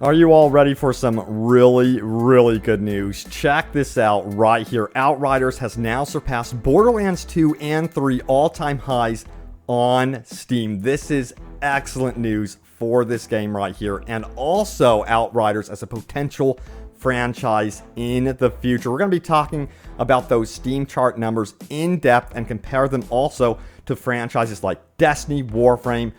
Are you all ready for some really good news? Check this out right here. Outriders has now surpassed Borderlands 2 and 3 all-time highs on Steam. This is excellent news for this game right here, and also Outriders as a potential franchise in the future. We're going to be talking about those Steam chart numbers in depth and compare them also to franchises like Destiny, Warframe,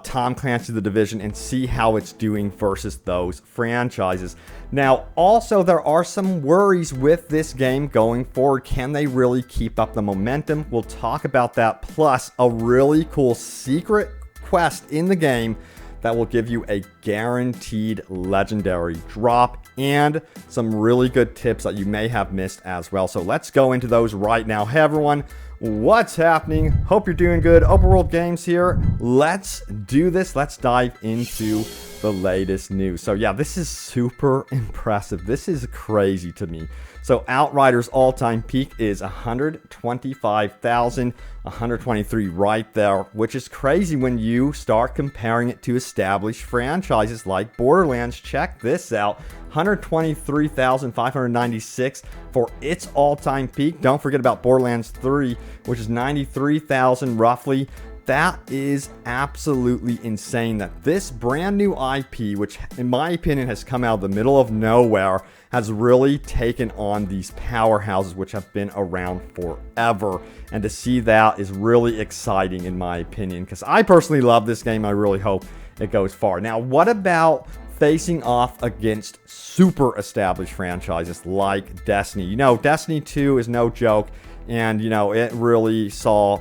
Tom Clancy The Division, and see how it's doing versus those franchises. Now, also, there are some worries with this game going forward. Can they really keep up the momentum? We'll talk about that, plus a really cool secret quest in the game that will give you a guaranteed legendary drop and some really good tips that you may have missed as well. So let's go into those right now. Hey everyone, what's happening? Hope you're doing good. Open World Games here. Let's do this. Let's dive into the latest news. So yeah, this is super impressive. This is crazy to me. So Outriders all-time peak is 125,123 right there, which is crazy when you start comparing it to established franchises like Borderlands. Check this out. 123,596 for its all-time peak. Don't forget about Borderlands 3, which is 93,000 roughly. That is absolutely insane that this brand new IP, which in my opinion has come out of the middle of nowhere, has really taken on these powerhouses which have been around forever. And to see that is really exciting in my opinion, because I personally love this game. I really hope it goes far. Now, what about facing off against super established franchises like Destiny? You know, Destiny 2 is no joke, and you know, it really saw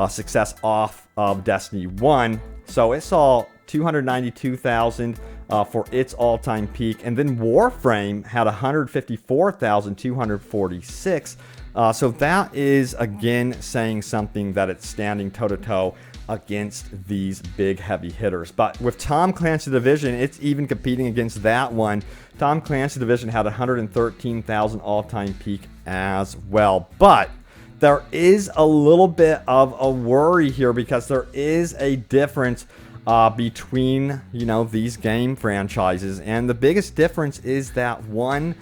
success off of Destiny 1. So it saw 292,000 for its all-time peak, and then Warframe had 154,246. So that is again saying something that it's standing toe-to-toe against these big heavy hitters. But with Tom Clancy Division, it's even competing against that one. Tom Clancy Division had 113,000 all-time peak as well. But there is a little bit of a worry here, because there is a difference between, you know, these game franchises. And the biggest difference is that one,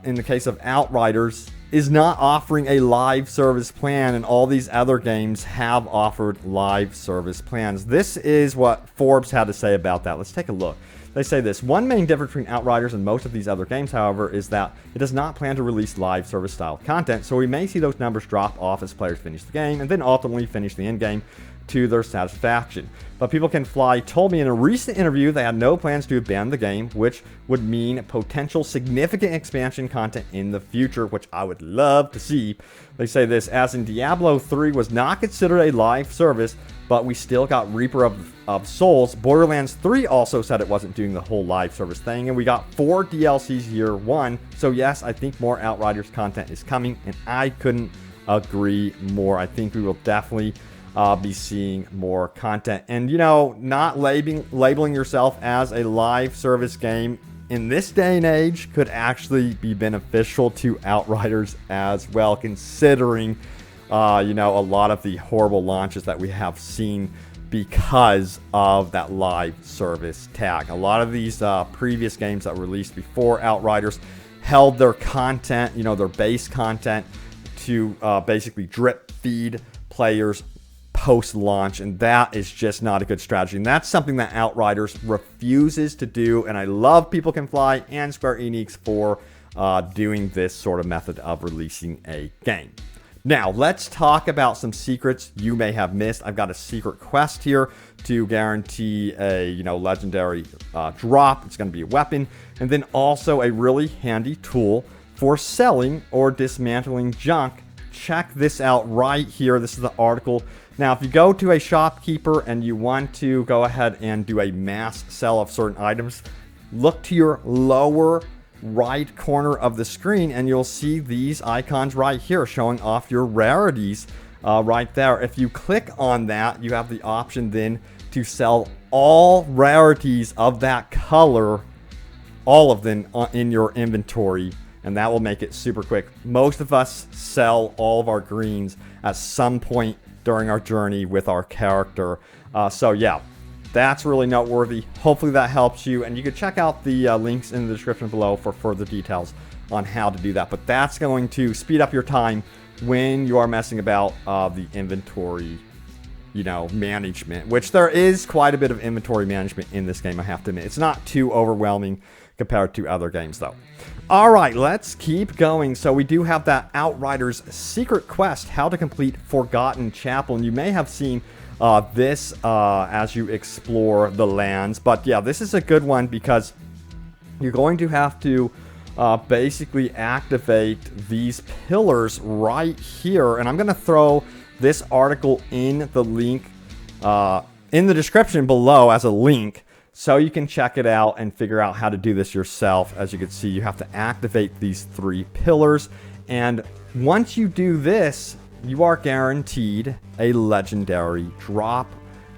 in the case of Outriders, is not offering a live service plan, and all these other games have offered live service plans. This is what Forbes had to say about that. Let's take a look. They say this: one main difference between Outriders and most of these other games, however, is that it does not plan to release live service style content, so we may see those numbers drop off as players finish the game and then ultimately finish the end game to their satisfaction. But People Can Fly told me in a recent interview they had no plans to abandon the game, which would mean potential significant expansion content in the future, which I would love to see. They say this: as in Diablo 3 was not considered a live service, but we still got Reaper of Souls. Borderlands 3 also said it wasn't doing the whole live service thing, and we got 4 DLCs year one. So yes, I think more Outriders content is coming, and I couldn't agree more. I think we will definitely be seeing more content. And you know, not labeling yourself as a live service game in this day and age could actually be beneficial to Outriders as well, considering you know, a lot of the horrible launches that we have seen because of that live service tag. A lot of these previous games that were released before Outriders held their content, you know, their base content, to basically drip feed players post-launch, and that is just not a good strategy. And that's something that Outriders refuses to do, and I love People Can Fly and Square Enix for doing this sort of method of releasing a game. Now, let's talk about some secrets you may have missed. I've got a secret quest here to guarantee a, you know, legendary drop. It's going to be a weapon, and then also a really handy tool for selling or dismantling junk. Check this out right here. This is the article. Now, if you go to a shopkeeper and you want to go ahead and do a mass sell of certain items, look to your lower right corner of the screen and you'll see these icons right here showing off your rarities right there. If you click on that, you have the option then to sell all rarities of that color, all of them in your inventory, and that will make it super quick. Most of us sell all of our greens at some point during our journey with our character. So yeah, That's really noteworthy. Hopefully that helps you, and you can check out the links in the description below for further details on how to do that. But that's going to speed up your time when you are messing about the inventory, management, which there is quite a bit of inventory management in this game, I have to admit. It's not too overwhelming compared to other games, though. All right, let's keep going. So we do have that Outriders secret quest, how to complete Forgotten Chapel. And you may have seen this as you explore the lands. But yeah, this is a good one because you're going to have to basically activate these pillars right here. And I'm going to throw this article in the link in the description below as a link, so you can check it out and figure out how to do this yourself. As you can see, you have to activate these 3 pillars. And once you do this, you are guaranteed a legendary drop.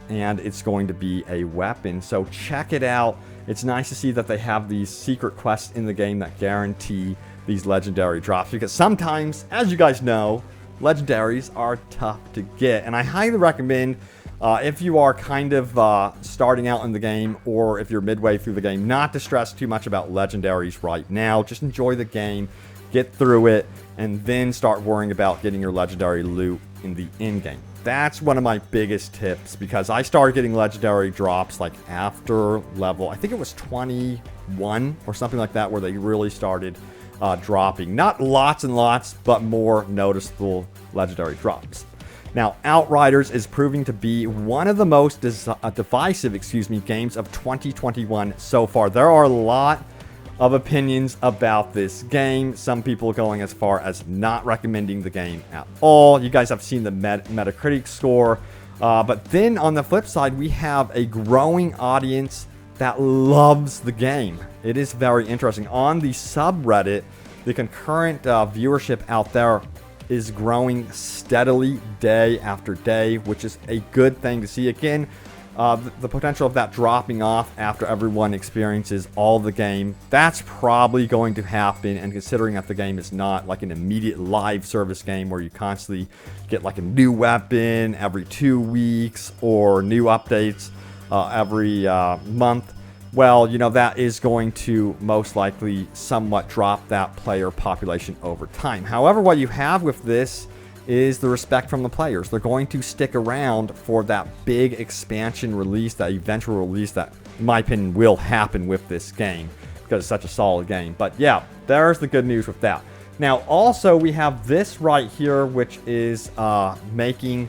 And it's going to be a weapon. So check it out. It's nice to see that they have these secret quests in the game that guarantee these legendary drops. Because sometimes, as you guys know, legendaries are tough to get. And I highly recommend, if you are kind of starting out in the game, or if you're midway through the game, not to stress too much about legendaries right now. Just enjoy the game, get through it, and then start worrying about getting your legendary loot in the in-game. That's one of my biggest tips, because I started getting legendary drops like after level, I think it was 21 or something like that, where they really started dropping. Not lots and lots, but more noticeable legendary drops. Now, Outriders is proving to be one of the most divisive, games of 2021 so far. There are a lot of opinions about this game. Some people going as far as not recommending the game at all. You guys have seen the Metacritic score. But then on the flip side, we have a growing audience that loves the game. It is very interesting. On the subreddit, the concurrent viewership out there is growing steadily day after day, which is a good thing to see. Again, the potential of that dropping off after everyone experiences all the game, that's probably going to happen. And considering that the game is not like an immediate live service game where you constantly get like a new weapon every 2 weeks or new updates every month, well, that is going to most likely somewhat drop that player population over time. However, what you have with this is the respect from the players. They're going to stick around for that big expansion release, that eventual release that, in my opinion, will happen with this game, because it's such a solid game. But yeah, there's the good news with that. Now, also, we have this right here, which is making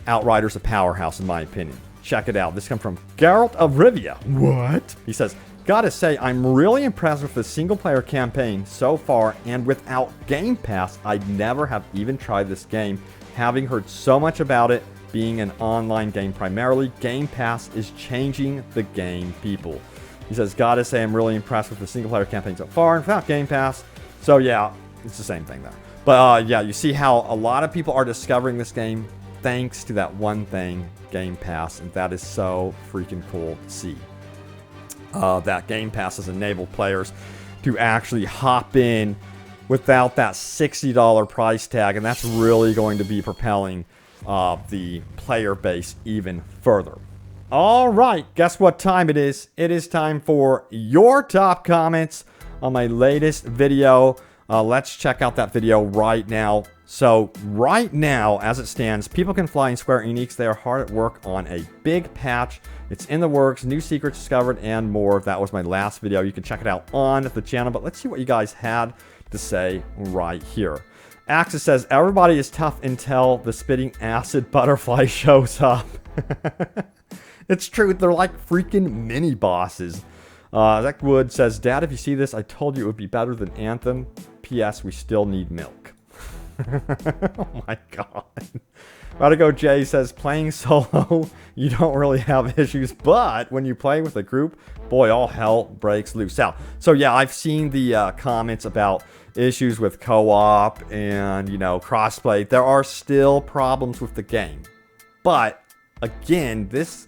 Outriders a powerhouse, in my opinion. Check it out. This comes from Geralt of Rivia. What? He says, gotta say, I'm really impressed with the single-player campaign so far, and without Game Pass, I'd never have even tried this game, having heard so much about it being an online game primarily. Game Pass is changing the game, people. He says, gotta say, I'm really impressed with the single-player campaign so far, and without Game Pass. So yeah, it's the same thing there. But yeah, you see how a lot of people are discovering this game thanks to that one thing, Game Pass, and that is so freaking cool to see. That Game Pass has enabled players to actually hop in without that $60 price tag, and that's really going to be propelling the player base even further. All right, guess what time it is? It is time for your top comments on my latest video. Let's check out that video right now. So right now, as it stands, People Can Fly and Square Enix, they are hard at work on a big patch. It's in the works, new secrets discovered, and more. That was my last video. You can check it out on the channel, but let's see what you guys had to say right here. Axis says, everybody is tough until the spitting acid butterfly shows up. It's true, they're like freaking mini bosses. Zach Wood says, Dad, if you see this, I told you it would be better than Anthem. P.S. We still need milk. Oh my god. Radigo J says, playing solo, you don't really have issues, but when you play with a group, boy, all hell breaks loose. So yeah, I've seen the comments about issues with co-op and, crossplay. There are still problems with the game. But, again, this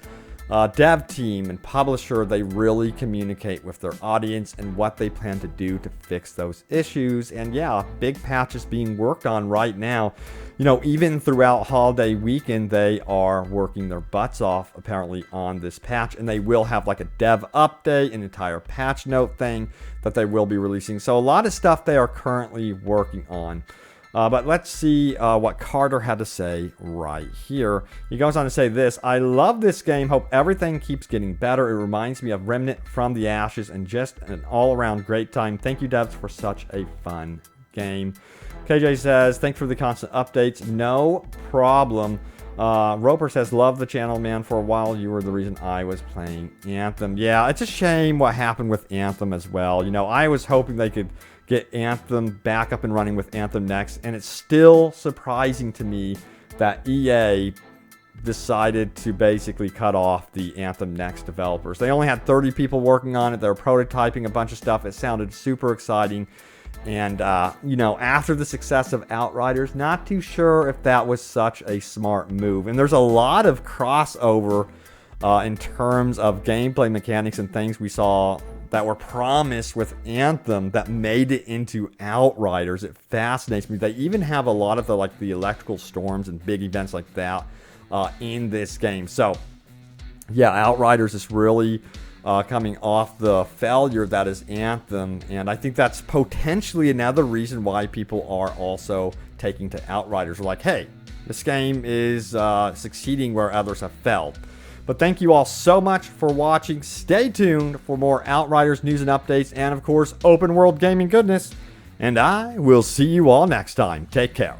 dev team and publisher, they really communicate with their audience and what they plan to do to fix those issues. And yeah, big patch is being worked on right now. You know, even throughout holiday weekend, they are working their butts off apparently on this patch, and they will have like a dev update, an entire patch note thing that they will be releasing. So a lot of stuff they are currently working on. But let's see what Carter had to say right here. He goes on to say this: I love this game. Hope everything keeps getting better. It reminds me of Remnant from the Ashes and just an all-around great time. Thank you, devs, for such a fun game. KJ says, thanks for the constant updates. No problem. Roper says, love the channel, man. For a while, you were the reason I was playing Anthem. Yeah, it's a shame what happened with Anthem as well. You know, I was hoping they could get Anthem back up and running with Anthem Next, and it's still surprising to me that EA decided to basically cut off the Anthem Next developers. They only had 30 people working on it. They were prototyping a bunch of stuff. It sounded super exciting. And, you know, after the success of Outriders, not too sure if that was such a smart move. And there's a lot of crossover in terms of gameplay mechanics and things we saw that were promised with Anthem that made it into Outriders. It fascinates me. They even have a lot of the electrical storms and big events like that in this game. So, yeah, Outriders is really coming off the failure that is Anthem, and I think that's potentially another reason why people are also taking to Outriders. Like, hey, this game is succeeding where others have failed. But thank you all so much for watching. Stay tuned for more Outriders news and updates, and of course, open world gaming goodness. And I will see you all next time. Take care.